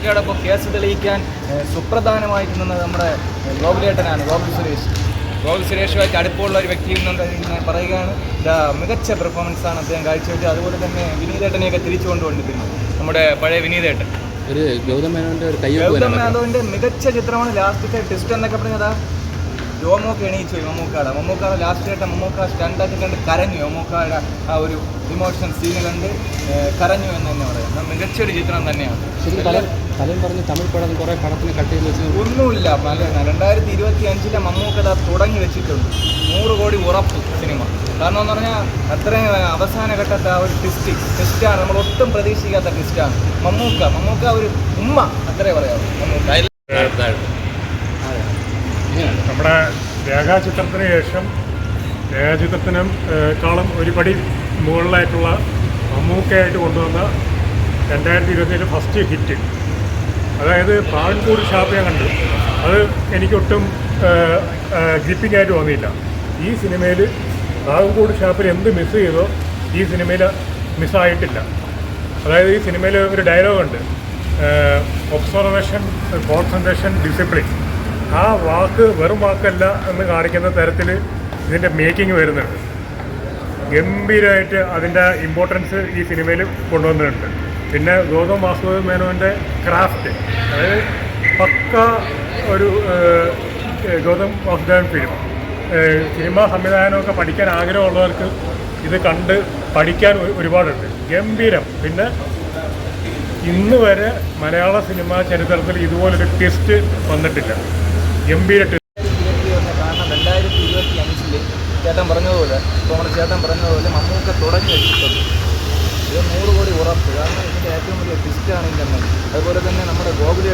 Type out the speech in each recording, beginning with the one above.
ോടൊപ്പം case തെളിയിക്കാൻ സുപ്രധാനമായിട്ട് നിന്നത് നമ്മുടെ ഗോകുലേട്ടനാണ്. ഗോകുൽ സുരേഷുമായിട്ട് അടുപ്പമുള്ള ഒരു വ്യക്തി എന്ന് പറയുകയാണ്. മികച്ച പെർഫോമൻസാണ് അദ്ദേഹം കാഴ്ചവെച്ചത്. അതുപോലെ തന്നെ വിനീതേട്ടനെയൊക്കെ തിരിച്ചു കൊണ്ടുവന്നിരുന്നു നമ്മുടെ പഴയ വിനീതേട്ടൻ. ഒരു ഗൗതം മേനോന്റെ മികച്ച ചിത്രമാണ് ലാസ്റ്റത്തെ ട്വിസ്റ്റ് എന്നൊക്കെ പറഞ്ഞതാ. രോമൊക്കെ എണീച്ചു പോയി മമ്മൂക്കാടെ ലാസ്റ്റ് ആയിട്ട് മമ്മൂക്ക സ്റ്റണ്ടൊക്കെ കണ്ട് കരഞ്ഞു. മമ്മൂക്കാടെ ആ ഒരു ഇമോഷണൽ സീന് കണ്ട് കരഞ്ഞു എന്ന് തന്നെ പറയാം. മികച്ചൊരു ചിത്രം തന്നെയാണ്. പറഞ്ഞ് തമിഴ് പടം കുറേ പടത്തിന് കട്ട് ചെയ്ത് വെച്ച് ഒന്നുമില്ല. 2025 മമ്മൂക്കട തുടങ്ങി വെച്ചിട്ടുണ്ട്. 100 കോടി ഉറപ്പ് സിനിമ. കാരണം എന്ന് പറഞ്ഞാൽ അത്രയും അവസാന ഘട്ടത്തെ ആ ഒരു ട്വിസ്റ്റാണ്. നമ്മൾ ഒട്ടും പ്രതീക്ഷിക്കാത്ത ട്വിസ്റ്റാണ്. മമ്മൂക്ക ഒരു ഉമ്മ അത്രേ പറയാം. നമ്മുടെ രേഖാചിത്രത്തിന് ശേഷം രേഖാചിത്രത്തിനേക്കാളും ഒരു പടി മുകളിലായിട്ടുള്ള മമ്മൂക്കയായിട്ട് കൊണ്ടുവന്ന 2027 ഫസ്റ്റ് ഹിറ്റ്, അതായത് പ്രാവൻകൂട് ഷാപ്പ് ഞാൻ കണ്ടു. അത് എനിക്കൊട്ടും ഗ്രിപ്പിംഗ് ആയിട്ട് തോന്നിയില്ല. ഈ സിനിമയിൽ പ്രാവൻകൂട് ഷാപ്പിൽ എന്ത് മിസ് ചെയ്തോ ഈ സിനിമയിൽ മിസ്സായിട്ടില്ല. അതായത് ഈ സിനിമയിൽ ഒരു ഡയലോഗുണ്ട്, ഒബ്സർവേഷൻ, കോൺസെൻട്രേഷൻ, ഡിസിപ്ലിൻ. ആ വാക്ക് വെറും വാക്കല്ല എന്ന് കാണിക്കുന്ന തരത്തിൽ ഇതിൻ്റെ മേക്കിംഗ് വരുന്നുണ്ട്. ഗംഭീരമായിട്ട് അതിൻ്റെ ഇമ്പോർട്ടൻസ് ഈ സിനിമയിൽ കൊണ്ടുവന്നിട്ടുണ്ട്. പിന്നെ ഗൗതം മേനോൻ്റെ ക്രാഫ്റ്റ്, അതായത് പക്ക ഒരു ഗൗതം വാസുദേവൻ ഫിലിം. സിനിമാ സംവിധാനമൊക്കെ പഠിക്കാൻ ആഗ്രഹമുള്ളവർക്ക് ഇത് കണ്ട് പഠിക്കാൻ ഒരുപാടുണ്ട്. ഗംഭീരം. പിന്നെ ഇന്ന് വരെ മലയാള സിനിമാ ചരിത്രത്തിൽ ഇതുപോലൊരു ട്വിസ്റ്റ് വന്നിട്ടില്ല. ഗംഭീര കാരണം 2025 ചേട്ടൻ പറഞ്ഞതുപോലെ മമ്മൂക്ക തുടങ്ങി വെച്ചിട്ടുണ്ട്. ഇത് 100 കോടി ഉറപ്പ്. കാരണം ഇതിൻ്റെ ഏറ്റവും വലിയ ട്വിസ്റ്റാണ് ഇതിൻ്റെ. അതുപോലെ തന്നെ നമ്മുടെ ഗോകുൽ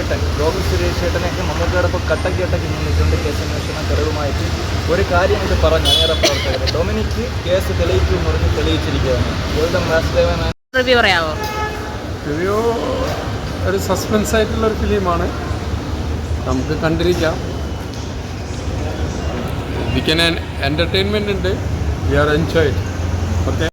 സുരേഷ് ചേട്ടനെയൊക്കെ മമ്മൂക്കയോടൊപ്പം കട്ടക്കി നിന്നിട്ടുണ്ട് കേസന്വേഷണം തെളിവുമായിട്ട്. ഒരു കാര്യം ഇത് പറഞ്ഞു അണിയറ പ്രവർത്തകർ, ഡൊമിനിക്ക് കേസ് തെളിയിക്കും എന്ന് പറഞ്ഞ് തെളിയിച്ചിരിക്കുകയാണ്. ഗൗതം വാസുദേവൻ റിവ്യൂ പറയാമോ? റിവ്യൂ ഒരു സസ്പെൻസ് ആയിട്ടുള്ളൊരു ഫിലിമാണ്, നമുക്ക് കണ്ടിരിക്കാം. ഇതിന് എൻ്റർടൈൻമെൻ്റ് ഉണ്ട്. We are enjoyed. ഓക്കെ.